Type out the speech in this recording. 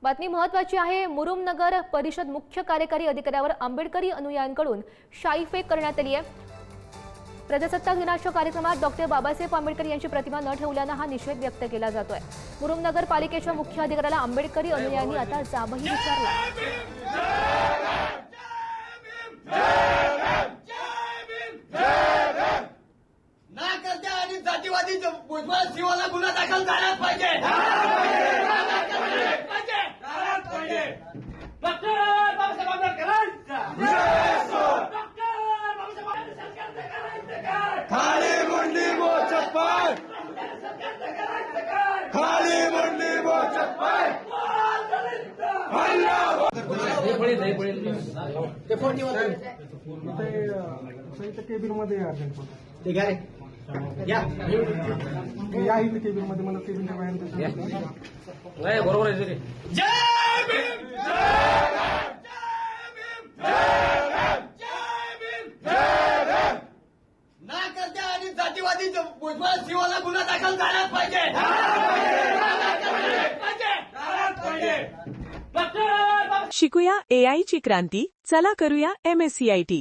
बातमी महत्त्वाची आहे। मुरुम नगर परिषद मुख्य कार्यकारी अधिकाऱ्यावर आंबेडकरी अनुयायांकडून शाईफेक करण्यात आली आहे। प्रजासत्ताक दिनाच्या कार्यक्रमात डॉक्टर बाबासाहेब आंबेडकर यांची प्रतिमा न ठेवल्याने हा निषेध व्यक्त केला जातोय। मुरुम नगर पालिकेच्या मुख्य अधिकाऱ्याला आंबेडकरी अनुयायांनी आता जाबही विचारला। जातीवादी भुजबळ शिवाला गुन्हा दाखल झालाच पाहिजे। डॉक्टर बाबासाहेब आंबेडकरांचा खाली मुंडी मोचत पाय, खाली मुंडी मोचत पाय। केबिन मध्ये ठीक आहे या इथे केबिन मध्ये मला केबिनच्या बाहेर बरोबर आहे तरी। जय भीम, ना करत्या आणि जातीवादी भुजबळ शिवाला गुन्हा दाखल झालाच पाहिजे। शिकूया AI ची क्रांती, चला करूया MSCIT।